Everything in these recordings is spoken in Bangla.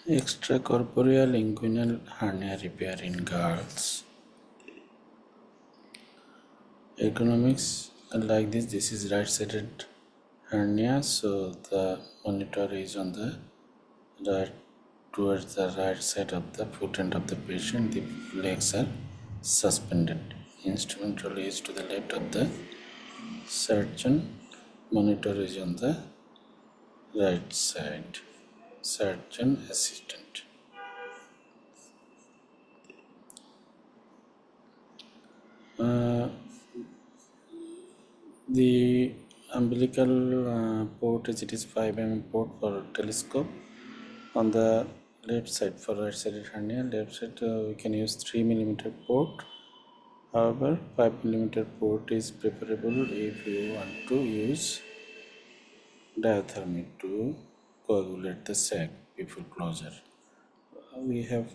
Extracorporeal inguinal hernia repair in girls. Ergonomics like this. This is right-sided hernia, so the monitor is on the right towards the right side of the foot end of the patient. The legs are suspended. Instrument roll is to the left of the surgeon. Monitor is on the right side. Surgeon assistant. The umbilical port is, it is 5 mm port for telescope. On the left side for right sided hernia, left side we can use 3 mm port. However, 5 mm port is preferable if you want to use diathermy to coagulate the sac before closure. We have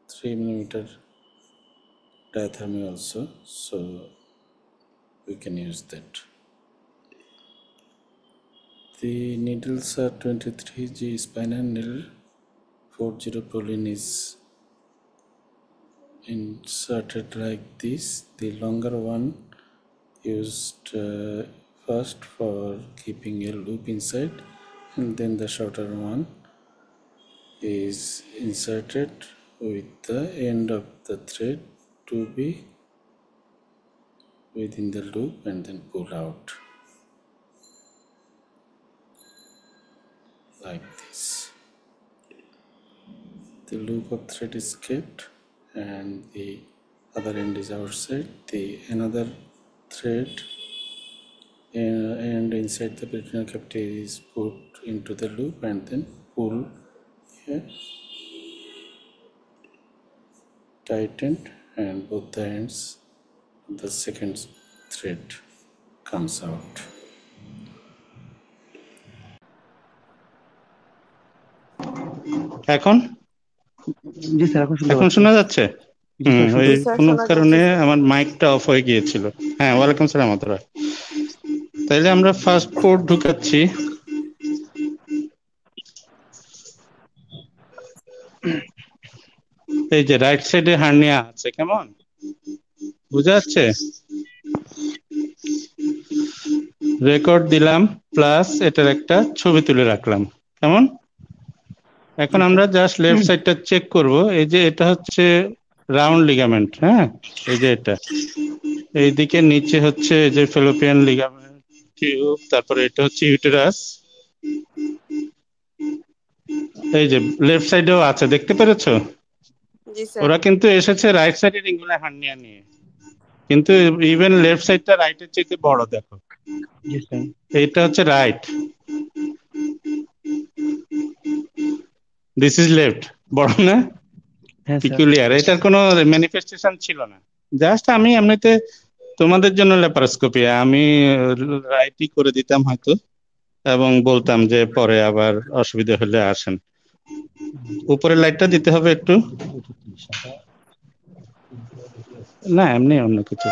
3 mm diathermy also, so we can use that. The needles are 23G spinal needle. 40 prolene is inserted like this. The longer one used first for keeping a loop inside, and then the shorter one is inserted with the end of the thread to be within the loop and then pull out like this. The loop of thread is kept and the other end is outside. The another thread and inside the peritoneal cavity is put into the loop and then pull here, tightened, and both the ends the second thread comes out. এখন জি স্যার এখন শুনতে এখন পাচ্ছি। শোনা যাচ্ছে? জি স্যার শুনতে ওই পাচ্ছি। স্যার কোনো শোনা কারণে যাচ্ছে, স্যার। আমার মাইকটা অফ হয়ে গিয়েছিল। হ্যাঁ, ওয়ালাইকুম সালাম আপনারা। তাইলে আমরা ফার্স্ট পোর্ট ঢুকাচ্ছি। এই যে রাইট সাইডে হার্নিয়া আছে, কেমন বোঝা যাচ্ছে? রেকর্ড দিলাম প্লাস এটার একটা ছবি তুলে রাখলাম, কেমন? এখন আমরা জাস্ট লেফট সাইডটা চেক করব। এই যে এটা হচ্ছে রাউন্ড লিগামেন্ট, হ্যাঁ, এই যে এটা এইদিকে নিচে হচ্ছে যে ফেলোপিয়ান লিগামেন্ট টিউব, তারপরে এটা হচ্ছে ইউটেরাস। এই যে লেফট সাইডেও আছে, দেখতে পেরেছো? জি স্যার। ওরা কিন্তু এসেছে রাইট সাইডের ইঙ্গুলার হার্নিয়া নিয়ে, কিন্তু ইভেন লেফট সাইডটা রাইটের চেয়ে বড়, দেখো জি স্যার। এইটা হচ্ছে রাইট, দিস ইজ লেফট, বড় না? হ্যাঁ স্যার। পিকুলিয়ার, এটার কোনো ম্যানিফেস্টেশন ছিল না, জাস্ট আমি এমনিতে তোমাদের জন্য ল্যাপারোস্কোপি আমি রাইটই করে দিতাম হয়তো, এবং বলতাম যে পরে আবার অসুবিধা হলে আসেন। উপরের লাইটটা দিতে হবে একটু, না এমনি অন্য কিছু।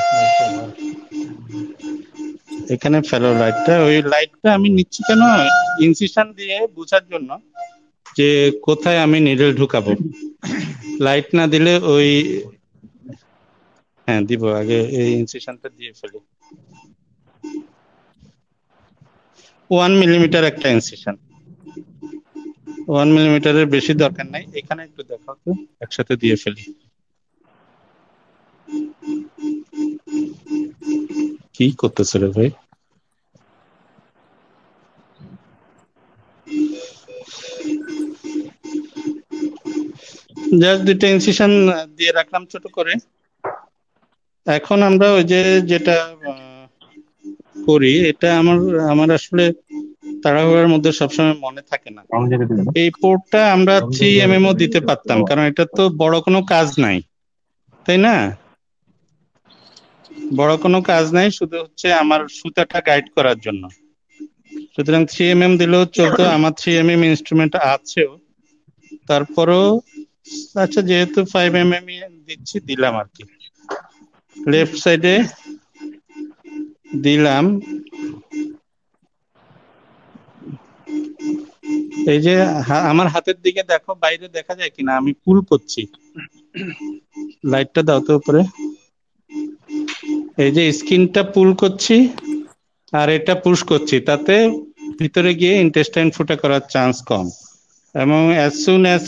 এখানে ফেলো লাইটটা, ওই লাইটটা আমি নিচ্ছি কেন, ইনসিশন দিয়ে বোঝার জন্য যে কোথায় আমি নিডল ঢুকাবো। লাইট না দিলে ওই, হ্যাঁ দিব, আগে এই ইনসিশনটা দিয়ে ফেলি। 1 মিলিমিটার একটা ইনসিশন, 1 মিলিমিটারের বেশি দরকার নাই। এখানে একটু দেখাও তো, একসাথে দিয়ে ফেলি। কি করতেছে রে ভাই? জাস্ট দুটো ইনসিশন দিয়ে রাখলাম ছোট করে। এখন আমরা ওই যে যেটা করি, এটা আমার আসলে তাড়াহুড়ার মধ্যে সবসময় মনে থাকে না। এই পোর্টটা আমরা 3 mm ও দিতে পারতাম, কারণ এটা তো বড় কোনো কাজ নাই, তাই না? বড় কোনো কাজ নাই, শুধু হচ্ছে আমার সুতাটা গাইড করার জন্য। সুতরাং 3 mm দিলেও চলতো, আমার 3 mm ইনস্ট্রুমেন্ট আছেও, তারপরেও আচ্ছা যেহেতু 5 mm দিচ্ছি, দিলাম আর কি। লেফট সাইডে দিলাম, এই যে আমার হাতের দিকে দেখো, বাইরে দেখা যায় কিনা, আমি পুল করছি। লাইটটা দাও তো উপরে। এই যে স্কিনটা পুল করছি আর এটা পুশ করছি, তাতে ভিতরে গিয়ে ইন্টেস্টাইন ফুটা করার চান্স কম, এবং অ্যাজ সুন অ্যাজ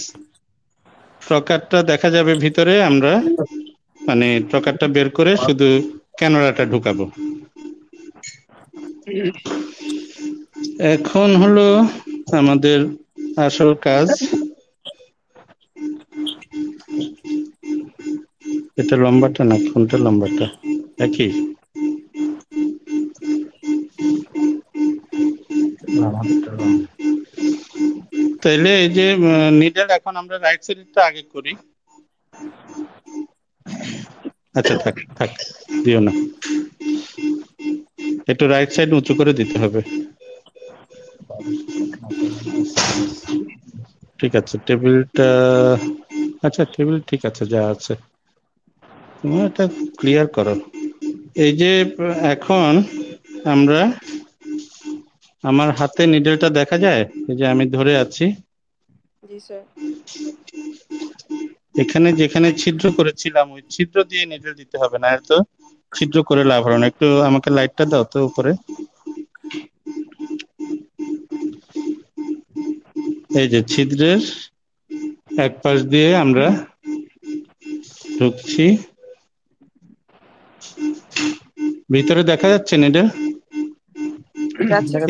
ট্রকারটা দেখা যাবে ভিতরে, আমরা মানে ট্রকারটা বের করে শুধু ক্যানোলাটা ঢুকাবো। এখন হলো আমাদের আসল কাজ। এটা লম্বাটা না কোনটা লম্বাটা একই? তাইলে এই যে নিডল, এখন আমরা রাইট সাইডটা আগে করি। আচ্ছা থাক থাক, দিও না, একটু রাইট সাইড উঁচু করে দিতে হবে। ঠিক আছে, টেবিলটা, আচ্ছা টেবিল ঠিক আছে যা আছে, তুমি এটা ক্লিয়ার করো। এই যে এখন আমরা, আমার হাতে নিডলটা দেখা যায়, এই যে আমি ধরে আছি, জি স্যার। এখানে যেখানে ছিদ্র করেছিলাম ওই ছিদ্র দিয়ে নিডল দিতে হবে, না তো ছিদ্র করে লাভ হবে না। একটু আমাকে লাইটটা দাও তো উপরে। এই যে ছিদ্রের এক পাশ দিয়ে আমরা ঢুকছি, ভিতরে দেখা যাচ্ছে নিডল।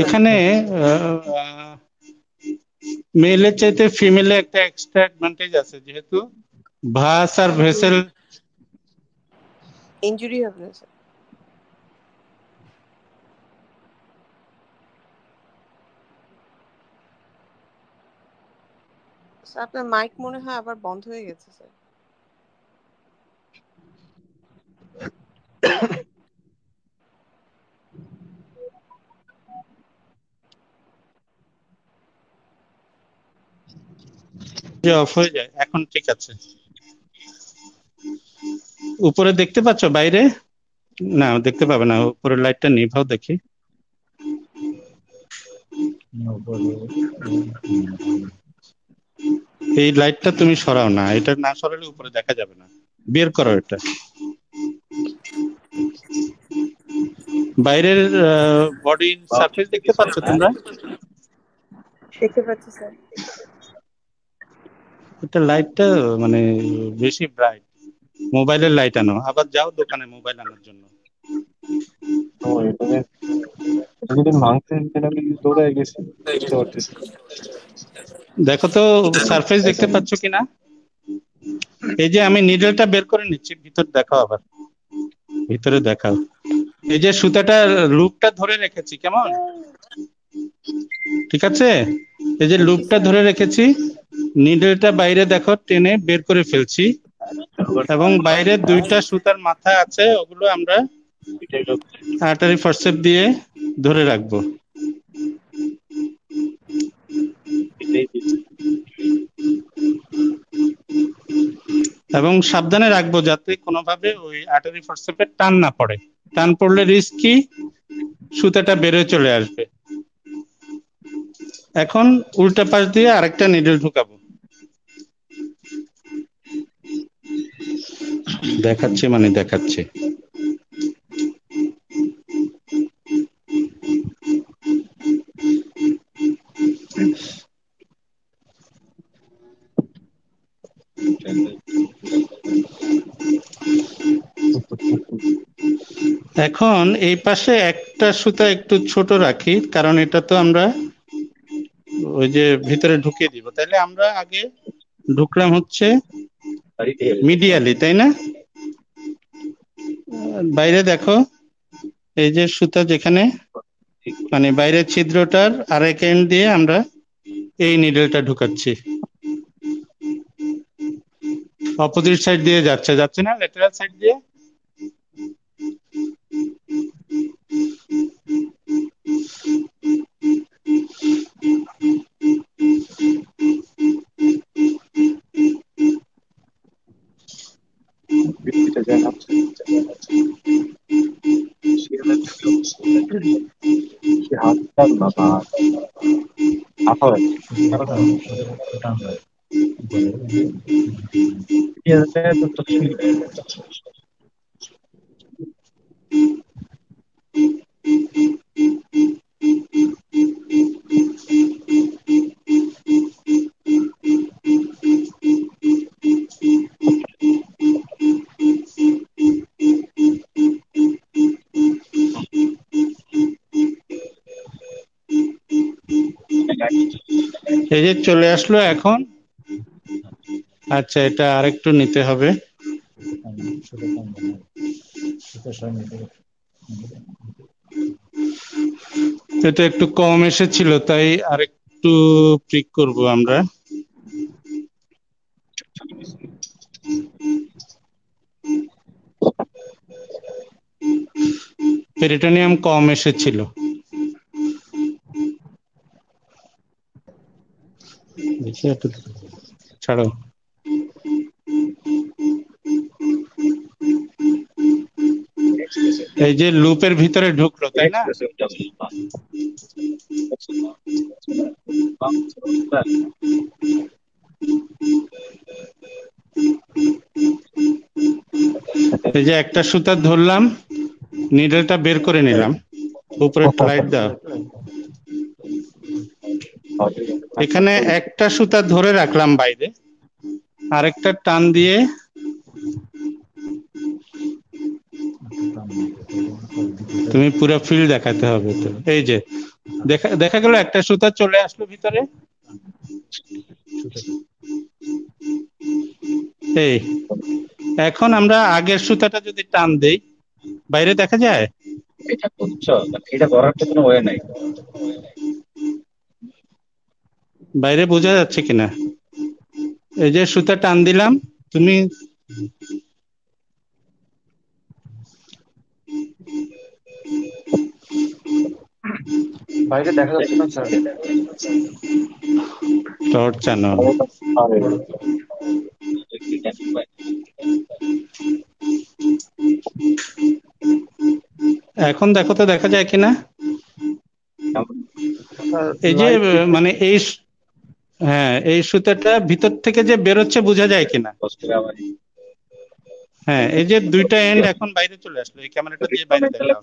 এখানে মেলের চাইতে ফিমেলে একটা এক্সট্রা অ্যাডভান্টেজ আছে, যেহেতু ভাস আর ভেসেল ইনজুরি হবে না স্যার। স্যার আপনার মাইক মনে হয় আবার বন্ধ হয়ে গেছে স্যার। অফ হয়ে যায়। এখন ঠিক আছে। উপরে দেখতে পাচ্ছ? বাইরে না দেখতে পাবে না, উপরের লাইটটা নিভাও দেখি। এই লাইটটা তুমি সরাও না, এটা না সরালে উপরে দেখা যাবে না, বের করো এটা। বাইরের বডির সারফেস দেখতে পাচ্ছ তোমরা? দেখতে পাচ্ছি স্যার। এটা লাইটটা মানে বেশি ব্রাইট, মোবাইলের লাইট আনো, আবার যাও দোকানে মোবাইল আনার জন্য। দেখো তো সারফেস দেখতে পাচ্ছ কিনা? এই যে আমি নিডলটা বের করে নিচ্ছি, ভিতর দেখাও, আবার ভিতরে দেখাও। এই যে সুতাটা লুপটা ধরে রেখেছি, কেমন ঠিক আছে? এই যে লুপটা ধরে রেখেছি, নিডলটা বাইরে দেখো টেনে বের করে ফেলছি, এবং বাইরে দুইটা সুতার মাথা আছে, ওগুলো আমরা আর্টারি ফরসেপ দিয়ে ধরে রাখবো। এবং সাবধানে রাখবো যাতে কোনোভাবে ওই আর্টারি ফরসেপের টান না পড়ে, টান পড়লে রিস্ক কি, সুতাটা বের হয়ে চলে আসবে। এখন উল্টা পাশ দিয়ে আরেকটা নিডল ঢুকাবো, দেখাচ্ছি মানে দেখাচ্ছি। এখন এই পাশে একটা সুতা একটু ছোট রাখি, কারণ এটা তো আমরা ওই যে ভিতরে ঢুকিয়ে দিব। তাহলে আমরা আগে ঢুকলাম হচ্ছে মিডিয়ালি, তাই না? বাইরে দেখো, এই যে সুতা যেখানে, মানে বাইরের ছিদ্রটার আরেক এন্ড দিয়ে আমরা এই নিডলটা ঢুকাচ্ছি, অপোজিট সাইড দিয়ে যাচ্ছে, যাচ্ছে না ল্যাটেরাল সাইড দিয়ে। এই যে চলে আসলো এখন। আচ্ছা, এটা আরেকটু নিতে হবে। এটা একটু কম এসেছিল, তাই আরেকটু ট্রিক করব আমরা। পেরিটোনিয়াম কম এসেছিল। ছাড়ো। এই যে লুপের ভিতরে ঢুকলো, তাই না? এই যে একটা সুতা ধরলাম, নিডলটা বের করে নিলাম, উপরে লাইট দাও। এখানে একটা সুতা ধরে রাখলাম বাইরে, আরেকটা টান দিয়ে তুমি পুরো ফিল্ড দেখাতে হবে। তো এই যে দেখা গেল একটা সুতা চলে আসলো ভিতরে। এই এখন আমরা আগের সুতাটা যদি টান দেই, বাইরে দেখা যায়? এটা করার তো কোনো ওয়ে নাই। বাইরে বোঝা যাচ্ছে কিনা? এই যে সুতা টান দিলাম, তুমি বাইরে দেখা যাচ্ছে না স্যার। টর্চ আনো। এখন দেখো তো দেখা যায় কিনা? এই যে মানে এই, হ্যাঁ, এই সুতাটা ভিতর থেকে যে বেরোচ্ছে বোঝা যায় কিনা? হ্যাঁ, এই যে দুইটা এন্ড এখন বাইরে চলে আসলো। এই ক্যামেরাটা দিয়ে বাইরে দেখাও,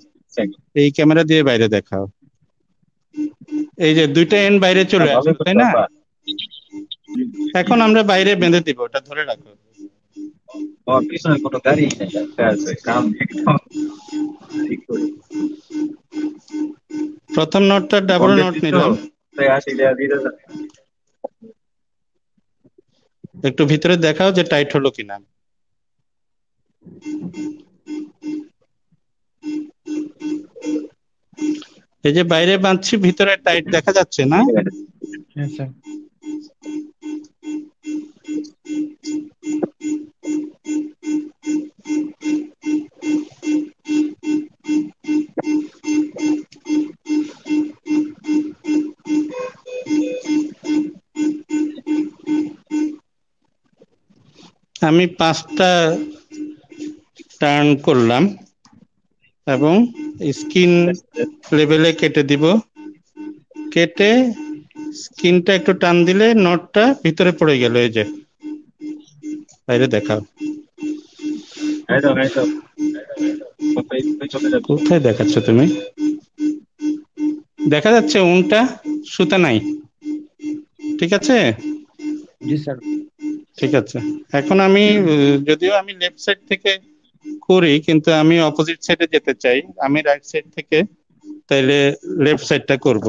এই ক্যামেরা দিয়ে বাইরে দেখাও। এই যে দুইটা এন্ড বাইরে চলে আসলো, তাই না? এখন আমরা বাইরে বেঁধে দিব, ওটা ধরে রাখো। পিছনে কোনো গাড়ি আছে, কাম প্রথম নোটটা ডাবল নোট নিলাম, একটু ভিতরে দেখাও যে টাইট হলো কিনা। এই যে বাইরে বাঁধছি, ভিতরে টাইট দেখা যাচ্ছে না? হ্যাঁ স্যার। আমি 5টা টার্ন করলাম এবং স্কিন লেভেলে কেটে দিব। কেটে স্কিনটা একটু টান দিলে নটটা ভিতরে পড়ে গেল। এই যে বাইরে দেখাও। কোথায় দেখাচ্ছ তুমি? দেখা যাচ্ছে উনটা, সুতা নাই। ঠিক আছে? জি স্যার। ঠিক আছে। এখন আমি যদিও আমি লেফট সাইড থেকে করি, কিন্তু আমি অপোজিট সাইডে যেতে চাই। আমি রাইট সাইড থেকে, তাইলে লেফট সাইডটা করব।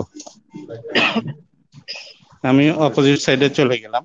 আমি অপোজিট সাইডে চলে গেলাম।